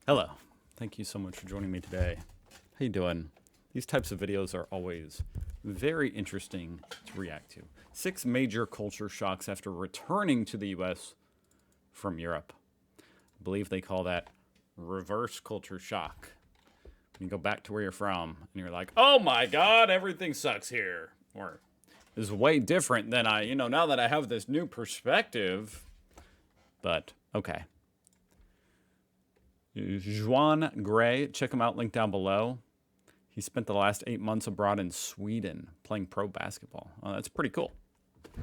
Hello. Thank you so much for joining me today. How you doing? These types of videos are always very interesting to react to. 6 major culture shocks after returning to the US from Europe. I believe they call that reverse culture shock. When you go back to where you're from and you're like, oh my God, everything sucks here. Or is way different than now that I have this new perspective. But okay. Juan Gray, check him out, link down below. He spent the last 8 months abroad in Sweden playing pro basketball. Oh, that's pretty cool.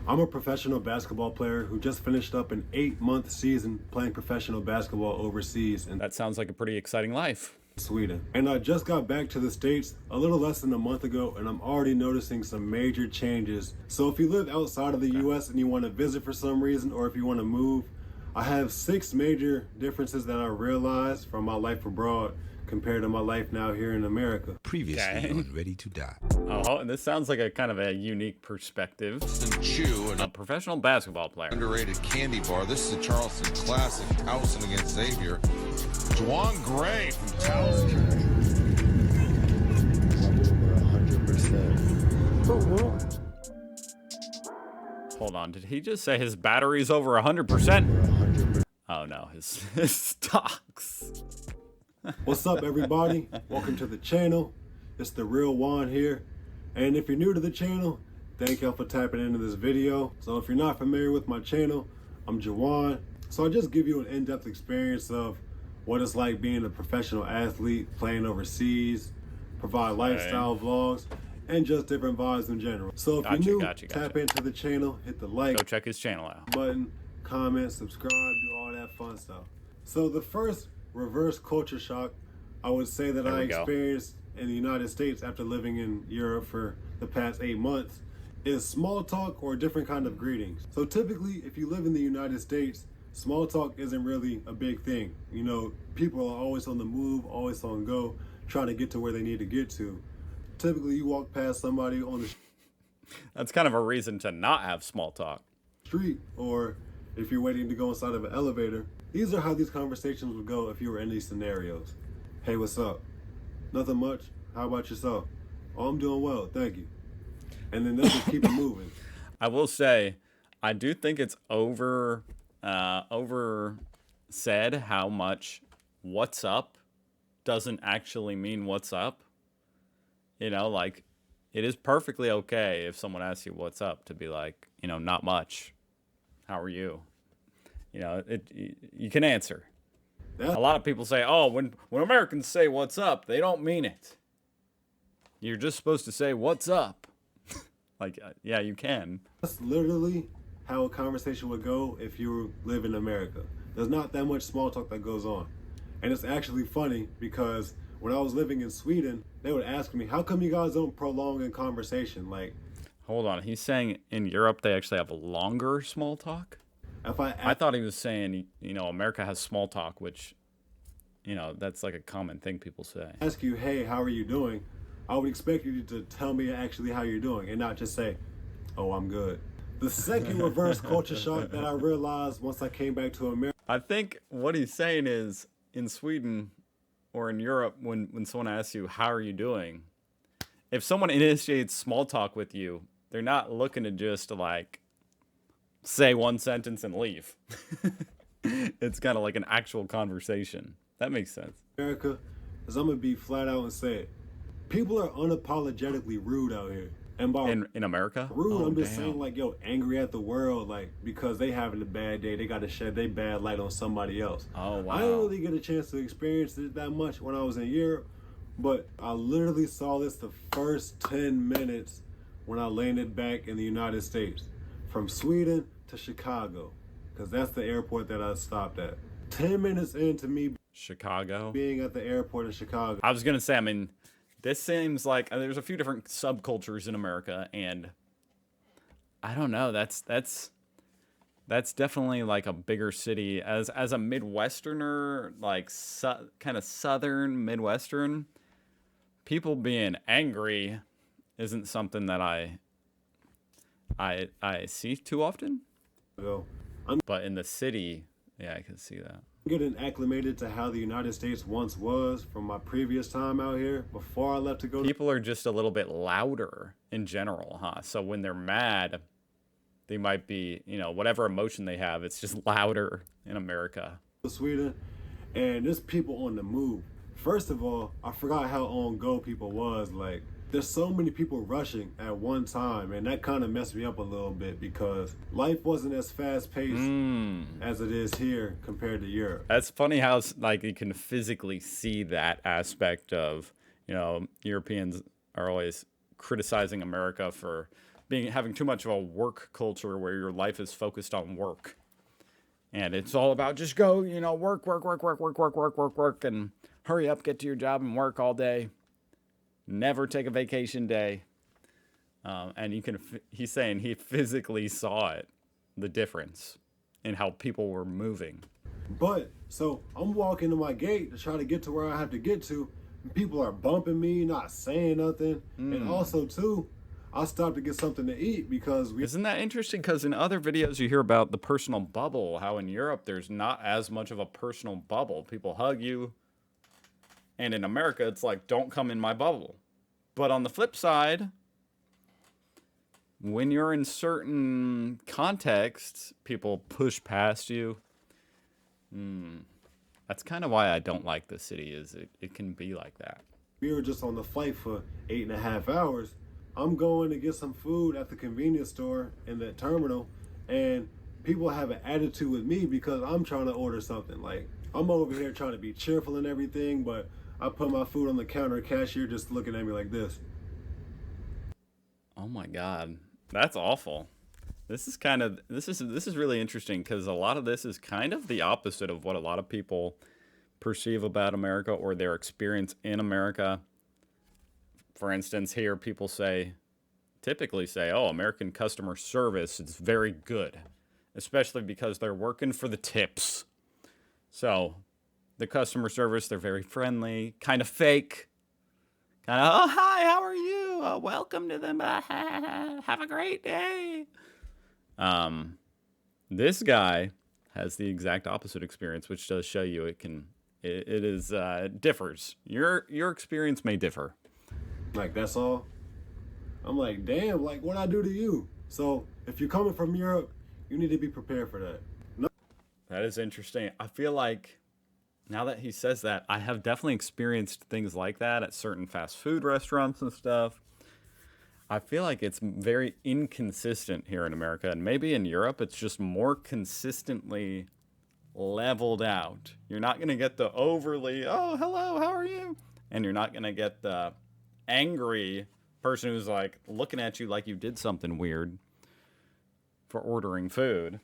I'm a professional basketball player who just finished up an 8-month season playing professional basketball overseas in That sounds like a pretty exciting life. Sweden. And I just got back to the States a little less than a month ago, and I'm already noticing some major changes. So if you live outside of the US and you want to visit for some reason, or if you want to move, I have 6 major differences that I realized from my life abroad compared to my life now here in America. Previously on Ready to Die. Oh, and this sounds like a kind of a unique perspective. Chew, A professional basketball player. underrated candy bar. This is a Charleston classic. Towson against Xavier. Juwan Gray from Towson. 100%. Hold on, did he just say his battery's over 100%? 100%. Oh no, his stocks. What's up, everybody? Welcome to the channel. It's the real Juan here. And if you're new to the channel, thank y'all for tapping into this video. So if you're not familiar with my channel, I'm Juwan. So I just give you an in-depth experience of what it's like being a professional athlete, playing overseas, provide lifestyle vlogs, and just different vibes in general. So if you're new, tap into the channel, hit the like Go check his channel out. button, comment, subscribe, do all that fun stuff. So the first reverse culture shock I would say that I experienced in the United States after living in Europe for the past 8 months is small talk or different kind of greetings. So typically, if you live in the United States, small talk isn't really a big thing. You know, people are always on the move, always on go, trying to get to where they need to get to. Typically, you walk past somebody on the That's kind of a reason to not have small talk. street, or if you're waiting to go inside of an elevator. These are how these conversations would go if you were in these scenarios. Hey, what's up? Nothing much. How about yourself? Oh, I'm doing well, thank you. And then they'll just keep it moving. I will say, I do think it's said how much what's up doesn't actually mean what's up. You know, like, it is perfectly okay if someone asks you what's up to be like, not much. How are you? You can answer. A lot of people say, oh, when Americans say what's up, they don't mean it. You're just supposed to say what's up. Like, yeah, you can. That's literally how a conversation would go if you live in America. There's not that much small talk that goes on. And it's actually funny because when I was living in Sweden, they would ask me, how come you guys don't prolong a conversation? Like, hold on, he's saying in Europe they actually have a longer small talk? I thought he was saying, America has small talk, which, that's like a common thing people say. Ask you, hey, how are you doing? I would expect you to tell me actually how you're doing and not just say, oh, I'm good. The second reverse culture shock that I realized once I came back to America. I think what he's saying is in Sweden or in Europe, when someone asks you, how are you doing? If someone initiates small talk with you, they're not looking to just like say one sentence and leave. It's kind of like an actual conversation. That makes sense. America, because I'm going to be flat out and say it. People are unapologetically rude out here. And by in America? Rude, I'm just saying like, yo, angry at the world, like, because they having a bad day, they got to shed their bad light on somebody else. Oh, wow. I didn't really get a chance to experience it that much when I was in Europe, but I literally saw this the first 10 minutes when I landed back in the United States. From Sweden to Chicago, because that's the airport that I stopped at. 10 minutes into me being at the airport in Chicago. I was going to say, this seems like there's a few different subcultures in America, and I don't know, that's definitely like a bigger city. As a Midwesterner, like kind of Southern Midwestern, people being angry isn't something that I see too often. So, but in the city, yeah, I can see that. getting acclimated to how the United States once was from my previous time out here before I left to go. People are just a little bit louder in general, huh? So when they're mad, they might be, you know, whatever emotion they have, it's just louder in America. Sweden, and there's people on the move. First of all, I forgot how on go people was. Like, there's so many people rushing at one time, and that kind of messed me up a little bit because life wasn't as fast paced as it is here compared to Europe. That's funny how like you can physically see that aspect of, you know, Europeans are always criticizing America for having too much of a work culture where your life is focused on work. And it's all about just go, you know, work, and hurry up, get to your job and work all day. Never take a vacation day. And you can, he's saying he physically saw it, the difference in how people were moving. But, so I'm walking to my gate to try to get to where I have to get to. And people are bumping me, not saying nothing. And also, too, I stopped to get something to eat because Isn't that interesting? Because in other videos you hear about the personal bubble, how in Europe there's not as much of a personal bubble. People hug you. And in America, it's like, don't come in my bubble. But on the flip side, when you're in certain contexts, people push past you. That's kind of why I don't like the city, is it can be like that. We were just on the flight for 8.5 hours. I'm going to get some food at the convenience store in the terminal, and people have an attitude with me because I'm trying to order something. Like, I'm over here trying to be cheerful and everything, but I put my food on the counter, cashier just looking at me like this. Oh my God, that's awful. This is really interesting because a lot of this is kind of the opposite of what a lot of people perceive about America or their experience in America. For instance, here people typically say, oh, American customer service is very good, especially because they're working for the tips. So the customer service, they're very friendly, kind of fake. Kind of, oh, hi, how are you? Welcome to them. Have a great day. This guy has the exact opposite experience, which does show you it differs. Your experience may differ. Like, that's all. I'm like, damn, like, what'd I do to you? So if you're coming from Europe, you need to be prepared for that. No. That is interesting. I feel like now that he says that, I have definitely experienced things like that at certain fast food restaurants and stuff. I feel like it's very inconsistent here in America, and maybe in Europe it's just more consistently leveled out. You're not going to get the overly, oh, hello, how are you? And you're not going to get the angry person who's like looking at you like you did something weird for ordering food.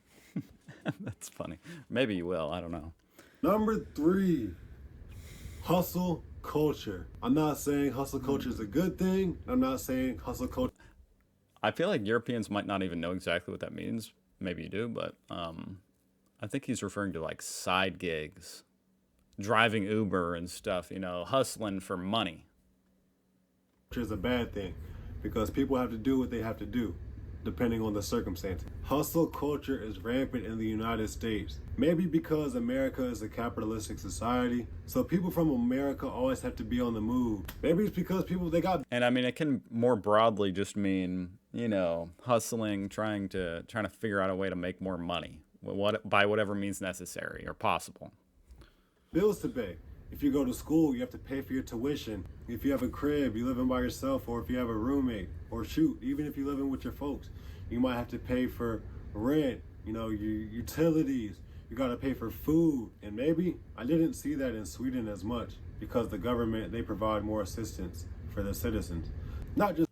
That's funny. Maybe you will. I don't know. Number 3, hustle culture. I'm not saying hustle culture is a good thing. I'm not saying hustle culture. I feel like Europeans might not even know exactly what that means. Maybe you do, but I think he's referring to like side gigs, driving Uber and stuff, you know, hustling for money. Is a bad thing because people have to do what they have to do depending on the circumstances. Hustle culture is rampant in the United States. Maybe because America is a capitalistic society, so people from America always have to be on the move. Maybe it's because they got. And I mean, it can more broadly just mean, you know, hustling, trying to figure out a way to make more money, by whatever means necessary or possible. Bills to pay. If you go to school, you have to pay for your tuition. If you have a crib, you live in by yourself, or if you have a roommate, or shoot, even if you live in with your folks, you might have to pay for rent, you know, your utilities. You got to pay for food. And maybe I didn't see that in Sweden as much because the government, they provide more assistance for their citizens. Not just.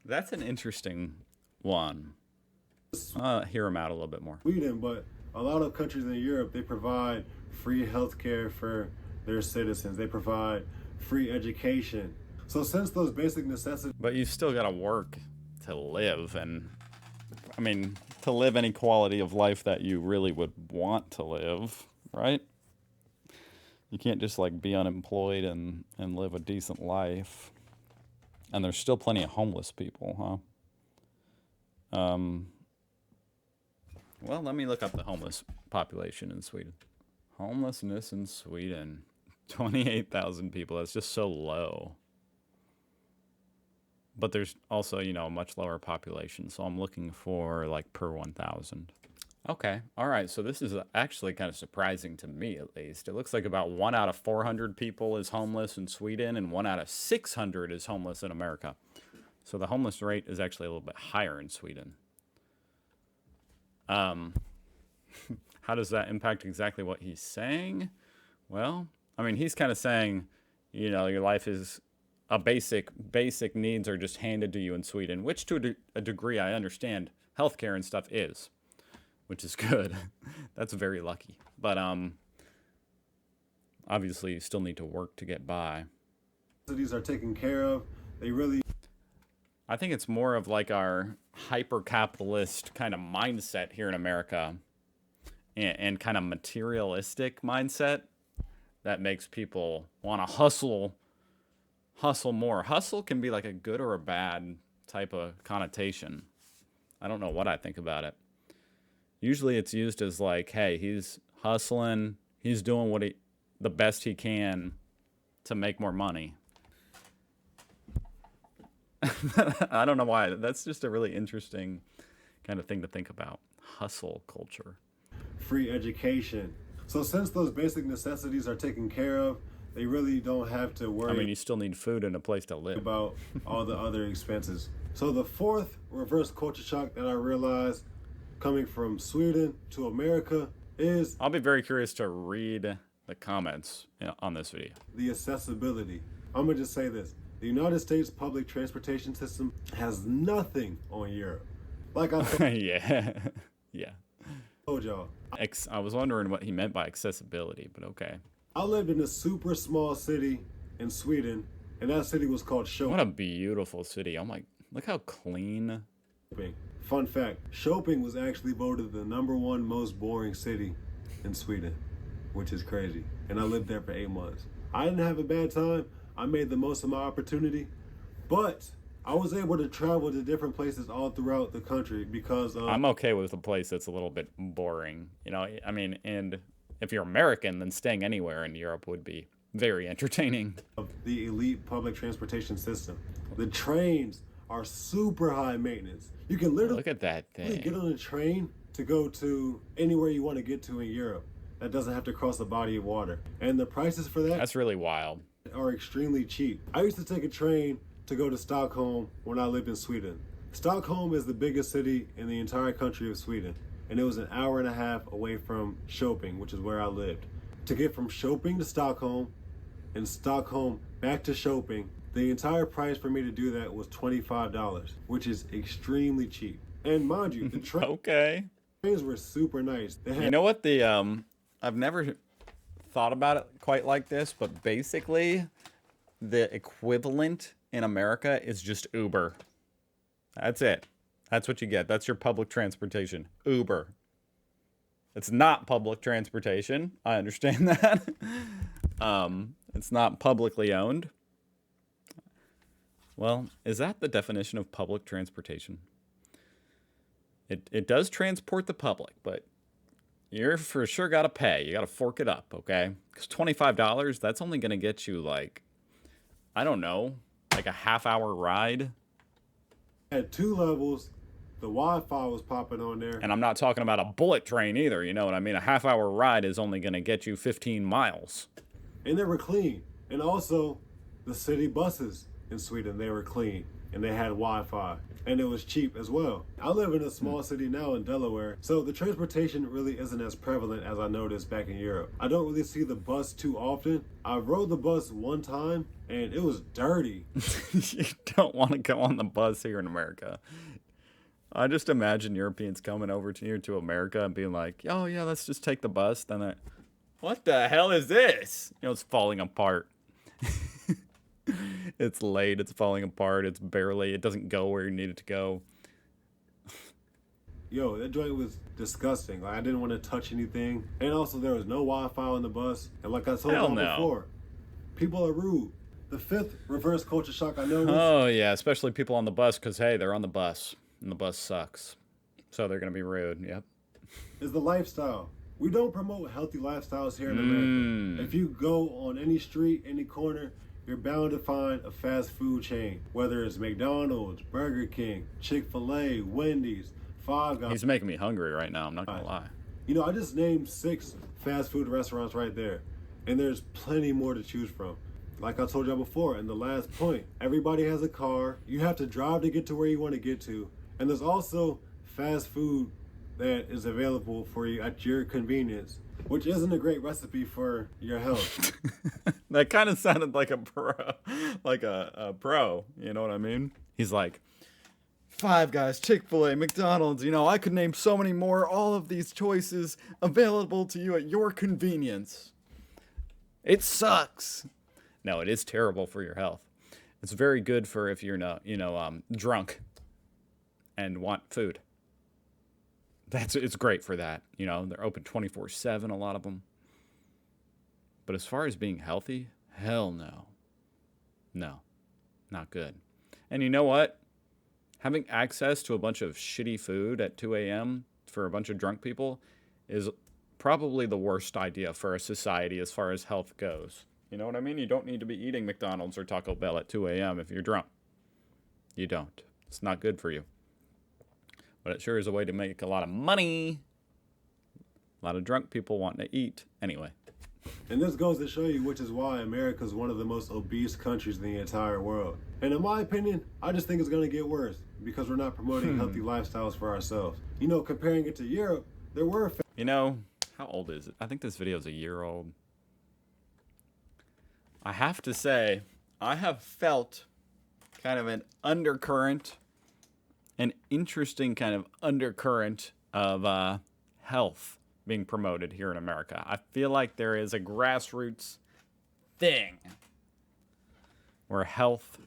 That's an interesting one. Hear him out a little bit more. Sweden, but a lot of countries in Europe, they provide free healthcare for their citizens. They provide free education. So since those basic necessities. But you still got to work to live, and I mean, to live any quality of life that you really would want to live, right? You can't just like be unemployed and live a decent life. And there's still plenty of homeless people, huh? Well, let me look up the homeless population in Sweden. Homelessness in Sweden. 28,000 people. That's just so low. But there's also, you know, a much lower population. So I'm looking for like per 1,000. Okay. All right. So this is actually kind of surprising to me, at least. It looks like about 1 out of 400 people is homeless in Sweden and 1 out of 600 is homeless in America. So the homeless rate is actually a little bit higher in Sweden. How does that impact exactly what he's saying? Well, I mean, he's kind of saying, you know, your life is a basic needs are just handed to you in Sweden, which to a degree I understand healthcare and stuff is, which is good. That's very lucky. But obviously you still need to work to get by. These are taken care of. They really... I think it's more of like our hyper-capitalist kind of mindset here in America and kind of materialistic mindset that makes people want to hustle more. Hustle can be like a good or a bad type of connotation. I don't know what I think about it. Usually it's used as like, hey, he's hustling, he's doing the best he can to make more money. I don't know why. That's just a really interesting kind of thing to think about. Hustle culture. Free education. So since those basic necessities are taken care of, they really don't have to worry. I mean, you still need food and a place to live. About all the other expenses. So the fourth reverse culture shock that I realized coming from Sweden to America is... I'll be very curious to read the comments on this video. The accessibility. I'm going to just say this. The United States public transportation system has nothing on Europe. Like I said, yeah. Told y'all. I was wondering what he meant by accessibility, but okay. I lived in a super small city in Sweden, and that city was called Köping. What a beautiful city. Oh my, look how clean. Fun fact, Köping was actually voted the #1 most boring city in Sweden, which is crazy. And I lived there for 8 months. I didn't have a bad time. I made the most of my opportunity, but I was able to travel to different places all throughout the country because I'm okay with a place that's a little bit boring. You know, I mean, and if you're American, then staying anywhere in Europe would be very entertaining. Of the elite public transportation system. The trains are super high maintenance. You can literally look at that thing. Get on a train to go to anywhere you want to get to in Europe. That doesn't have to cross a body of water. And the prices for that's really wild. Are extremely cheap. I used to take a train to go to Stockholm when I lived in Sweden. Stockholm is the biggest city in the entire country of Sweden, and it was an hour and a half away from Köping, which is where I lived. To get from Köping to Stockholm and Stockholm back to Köping, the entire price for me to do that was $25, which is extremely cheap. And mind you, the trains were super nice. You know what I've never thought about it quite like this, but basically the equivalent in America is just Uber. That's it. That's what you get. That's your public transportation. Uber. It's not public transportation. I understand that. It's not publicly owned. Well, is that the definition of public transportation? It does transport the public, but you're for sure got to pay. You got to fork it up, okay? Because $25, that's only going to get you like, I don't know, like a half-hour ride. At 2 levels, the Wi-Fi was popping on there. And I'm not talking about a bullet train either, you know what I mean? A half-hour ride is only going to get you 15 miles. And they were clean. And also, the city buses in Sweden, they were clean. And they had Wi-Fi. And it was cheap as well. I live in a small city now in Delaware, so the transportation really isn't as prevalent as I noticed back in Europe. I don't really see the bus too often. I rode the bus one time, and it was dirty. You don't want to go on the bus here in America. I just imagine Europeans coming over here to America and being like, oh yeah, let's just take the bus. Then what the hell is this? You know, it's falling apart. It's late, it's falling apart, it doesn't go where you need it to go. Yo, that joint was disgusting. Like, I didn't want to touch anything. And also, there was no Wi-Fi on the bus. And like I told you before, people are rude. The fifth reverse culture shock I noticed. Oh, yeah, especially people on the bus, because, hey, they're on the bus, and the bus sucks. So they're going to be rude, yep. is the lifestyle. We don't promote healthy lifestyles here in America. If you go on any street, any corner, you're bound to find a fast food chain, whether it's McDonald's, Burger King, Chick-fil-A, Wendy's, Five Guys. He's making me hungry right now, I'm not gonna lie. You know, I just named 6 fast food restaurants right there, and there's plenty more to choose from. Like I told y'all before in the last point, everybody has a car. You have to drive to get to where you want to get to. And there's also fast food that is available for you at your convenience, which isn't a great recipe for your health. That kind of sounded like a pro, you know what I mean? He's like, Five Guys, Chick-fil-A, McDonald's, you know, I could name so many more, all of these choices available to you at your convenience. It sucks. No, it is terrible for your health. It's very good for if you're not, drunk and want food. It's great for that. You know, they're open 24/7, a lot of them. But as far as being healthy, hell no. No, not good. And you know what? Having access to a bunch of shitty food at 2 a.m. for a bunch of drunk people is probably the worst idea for a society as far as health goes. You know what I mean? You don't need to be eating McDonald's or Taco Bell at 2 a.m. if you're drunk. You don't. It's not good for you. But it sure is a way to make a lot of money. A lot of drunk people wanting to eat. Anyway. And this goes to show you which is why America is one of the most obese countries in the entire world. And in my opinion, I just think it's going to get worse because we're not promoting healthy lifestyles for ourselves. You know, comparing it to Europe, there were... You know, how old is it? I think this video is a year old. I have to say, I have felt kind of an undercurrent, an interesting kind of undercurrent of health being promoted here in America. I feel like there is a grassroots thing where health,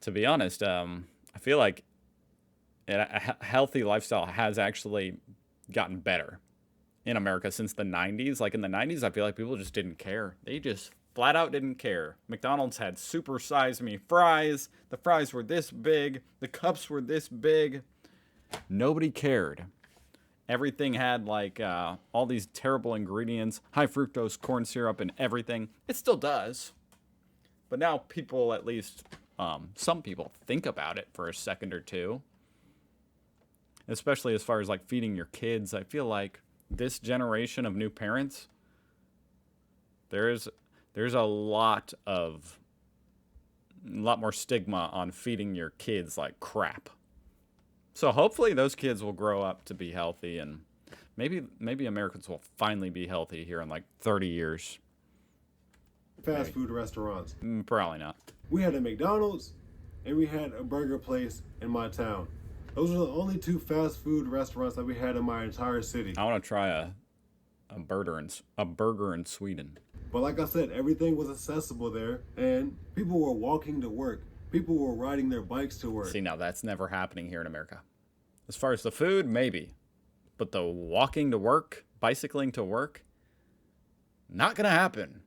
to be honest, I feel like a healthy lifestyle has actually gotten better in America since the 90s. Like in the 90s, I feel like people just didn't care. They just flat out didn't care. McDonald's had super size me fries. The fries were this big. The cups were this big. Nobody cared. Everything had like all these terrible ingredients, high fructose corn syrup and everything. It still does. But now people, at least some people, think about it for a second or two. Especially as far as like feeding your kids. I feel like this generation of new parents, there's a lot more stigma on feeding your kids like crap. So hopefully those kids will grow up to be healthy, and maybe Americans will finally be healthy here in like 30 years. Fast food restaurants. Probably not. We had a McDonald's and we had a burger place in my town. Those are the only 2 fast food restaurants that we had in my entire city. I want to try a burger in Sweden. But like I said, everything was accessible there, and people were walking to work. People were riding their bikes to work. See, now that's never happening here in America. As far as the food, maybe. But the walking to work, bicycling to work, not going to happen.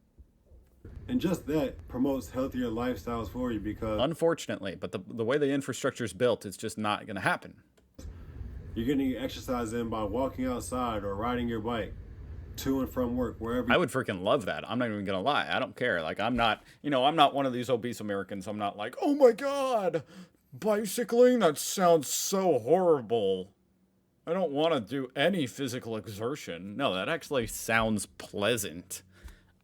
And just that promotes healthier lifestyles for you because... Unfortunately, but the way the infrastructure is built, it's just not going to happen. You're getting your exercise in by walking outside or riding your bike to and from work, wherever. I would freaking love that. I'm not even going to lie. I don't care. Like, I'm not one of these obese Americans. I'm not like, oh my God, bicycling? That sounds so horrible. I don't want to do any physical exertion. No, that actually sounds pleasant.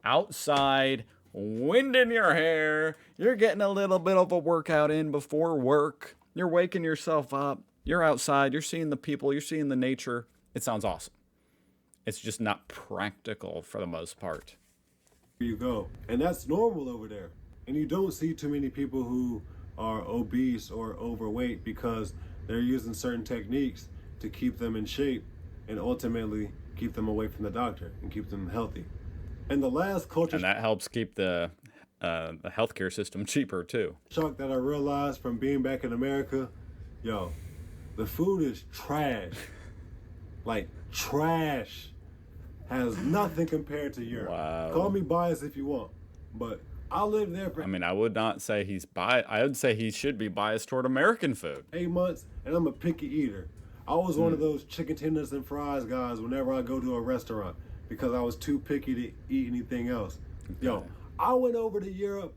Outside, wind in your hair. You're getting a little bit of a workout in before work. You're waking yourself up. You're outside. You're seeing the people. You're seeing the nature. It sounds awesome. It's just not practical for the most part. You go. And that's normal over there. And you don't see too many people who are obese or overweight because they're using certain techniques to keep them in shape and ultimately keep them away from the doctor and keep them healthy. And the last culture... And that helps keep the healthcare system cheaper too. Shock that I realized from being back in America, yo, the food is trash. Like trash. Has nothing compared to Europe. Wow. Call me biased if you want, but I lived there for... I mean, I would not say he's biased. I would say he should be biased toward American food. 8 months, and I'm a picky eater. I was one of those chicken tenders and fries guys whenever I go to a restaurant because I was too picky to eat anything else. Yo, I went over to Europe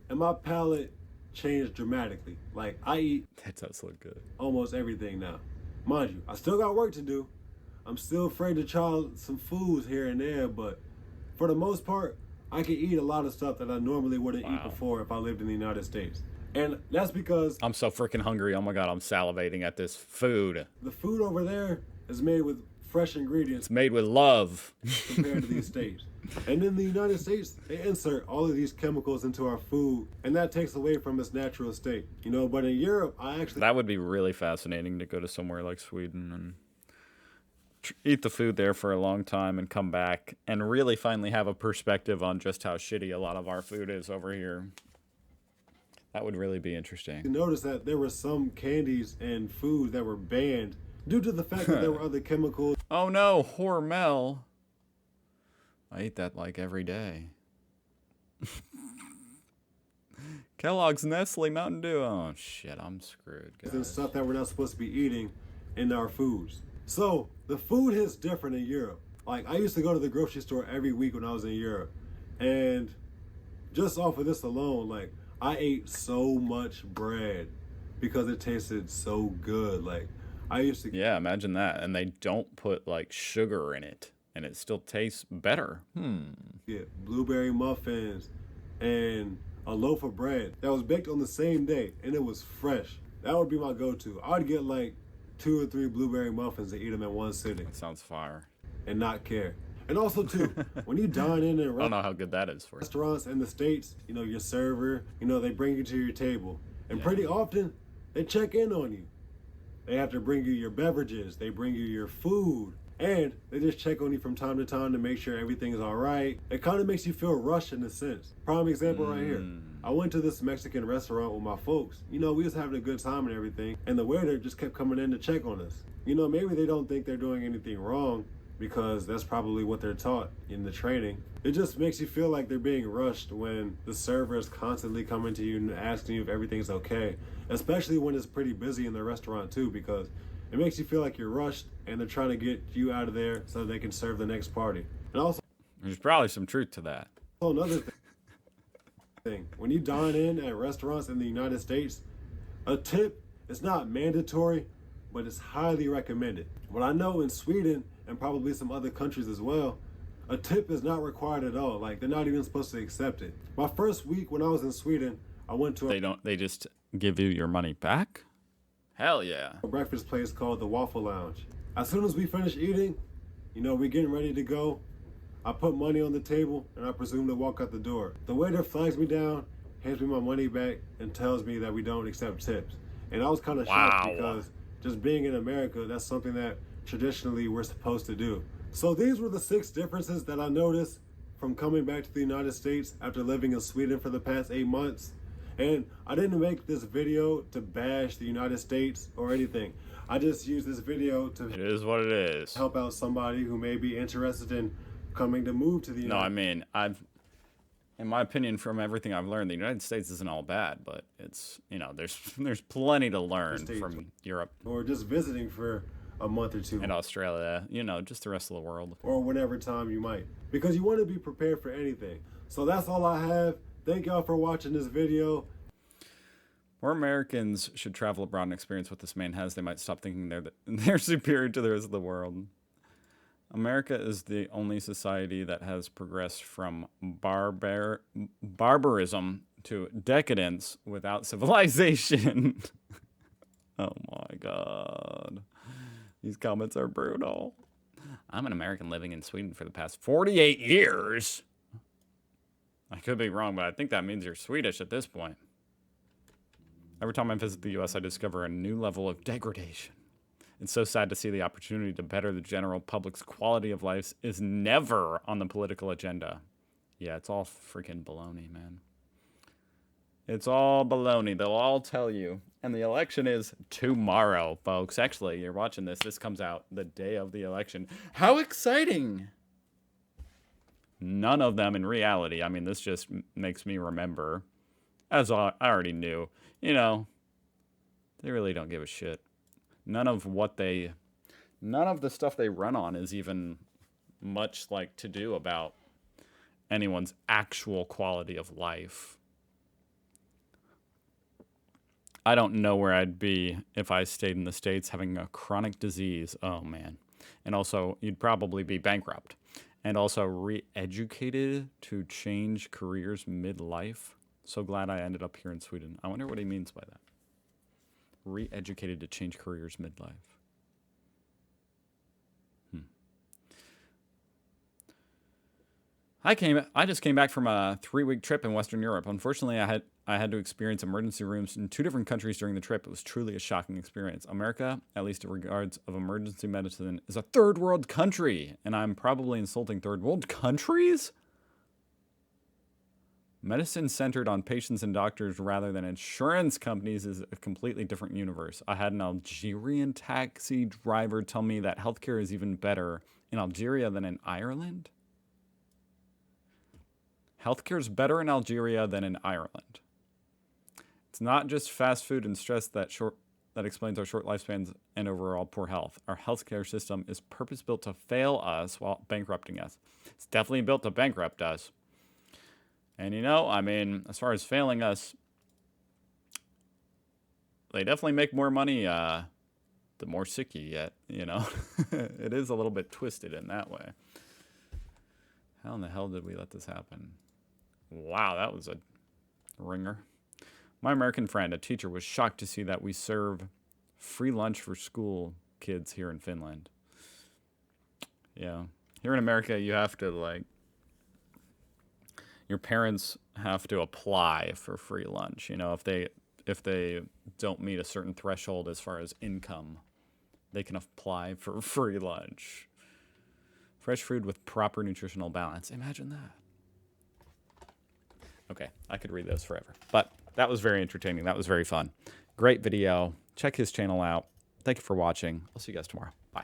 and my palate changed dramatically. Like, I eat That does look good. almost everything now. Mind you, I still got work to do. I'm still afraid to try some foods here and there, but for the most part, I can eat a lot of stuff that I normally wouldn't eat before if I lived in the United States. And that's because I'm so freaking hungry. Oh my God, I'm salivating at this food. the food over there is made with fresh ingredients It's made with love. compared to these states. And in the United States, they insert all of these chemicals into our food, and that takes away from its natural state. You know, but in Europe, I actually That would be really fascinating to go to somewhere like Sweden and eat the food there for a long time and come back and really finally have a perspective on just how shitty a lot of our food is over here. That would really be interesting. noticed that there were some candies and foods that were banned due to the fact that there were other chemicals Oh no, Hormel. I eat that like every day. Kellogg's, Nestle, Mountain Dew. Oh shit, I'm screwed, and guys. stuff that we're not supposed to be eating in our foods. So the food hits different in Europe. Like, I used to go to the grocery store every week when I was in Europe, and just off of this alone, like, I ate so much bread because it tasted so good. Like, I used to Yeah, imagine that. And they don't put like sugar in it, and it still tastes better. get blueberry muffins and a loaf of bread that was baked on the same day, and it was fresh. That would be my go-to. I'd get like 2 or 3 blueberry muffins and eat them in one sitting Sounds fire. and not care. And also too, when you dine in I don't at know how good that is for you. restaurants in the States, you know, your server, you know, they bring you to your table, and pretty often they check in on you. They have to bring you your beverages, they bring you your food, and they just check on you from time to time to make sure everything is all right. It kind of makes you feel rushed in a sense. Prime example right here. I went to this Mexican restaurant with my folks. You know, we was having a good time and everything, and the waiter just kept coming in to check on us. You know, maybe they don't think they're doing anything wrong because that's probably what they're taught in the training. It just makes you feel like they're being rushed when the server is constantly coming to you and asking you if everything's okay, especially when it's pretty busy in the restaurant too, because it makes you feel like you're rushed and they're trying to get you out of there so they can serve the next party. And also There's probably some truth to that. another thing, when you dine in at restaurants in the United States, a tip is not mandatory, but it's highly recommended. What I know in Sweden and probably some other countries as well, a tip is not required at all. Like, they're not even supposed to accept it. My first week when I was in Sweden, I went to They just give you your money back? Hell yeah. a breakfast place called the Waffle Lounge. As soon as we finished eating, you know, we getting ready to go, I put money on the table and I presume to walk out the door. The waiter flags me down, hands me my money back, and tells me that we don't accept tips. And I was kind of shocked because just being in America, that's something that traditionally we're supposed to do. So these were the 6 differences that I noticed from coming back to the United States after living in Sweden for the past 8 months. And I didn't make this video to bash the United States or anything. I just used this video It to is what it is. help out somebody who may be interested in coming to move to the No, United I mean, in my opinion, from everything I've learned, the United States isn't all bad, but it's, you know, there's plenty to learn States. from Europe or just visiting for a month or 2 and Australia, you know, just the rest of the world. or whenever time you might, because you want to be prepared for anything. So that's all I have. Thank y'all for watching this video. More Americans should travel abroad and experience what this man has. They might stop thinking they're superior to the rest of the world. America is the only society that has progressed from barbarism to decadence without civilization. Oh my God. These comments are brutal. I'm an American living in Sweden for the past 48 years. I could be wrong, but I think that means you're Swedish at this point. Every time I visit the U.S., I discover a new level of degradation. It's so sad to see the opportunity to better the general public's quality of life is never on the political agenda. Yeah, it's all freaking baloney, man. It's all baloney. They'll all tell you. And the election is tomorrow, folks. Actually, you're watching this. This comes out the day of the election. How exciting! None of them in reality. I mean, this just makes me remember, as I already knew, you know, they really don't give a shit. none of the stuff they run on is even much like to do about anyone's actual quality of life. I don't know where I'd be if I stayed in the States having a chronic disease. Oh, man. And also, you'd probably be bankrupt. And also re-educated to change careers midlife. So glad I ended up here in Sweden. I wonder what he means by that. Re-educated to change careers midlife. I just came back from a 3-week trip in Western Europe. Unfortunately, I had to experience emergency rooms in 2 different countries during the trip. It was truly a shocking experience. America, at least in regards of emergency medicine, is a third world country, and I'm probably insulting third world countries? Medicine centered on patients and doctors rather than insurance companies is a completely different universe. I had an Algerian taxi driver tell me that healthcare is even better in Algeria than in Ireland. Healthcare is better in Algeria than in Ireland. It's not just fast food and stress that explains our short lifespans and overall poor health. Our healthcare system is purpose-built to fail us while bankrupting us. It's definitely built to bankrupt us. And I mean, as far as failing us, they definitely make more money the more sick you get, It is a little bit twisted in that way. How in the hell did we let this happen? Wow, that was a ringer. My American friend, a teacher, was shocked to see that we serve free lunch for school kids here in Finland. Yeah. Here in America, you have to, your parents have to apply for free lunch. If they don't meet a certain threshold as far as income, they can apply for free lunch. Fresh food with proper nutritional balance. Imagine that. Okay, I could read those forever. But that was very entertaining. That was very fun. Great video. Check his channel out. Thank you for watching. I'll see you guys tomorrow. Bye.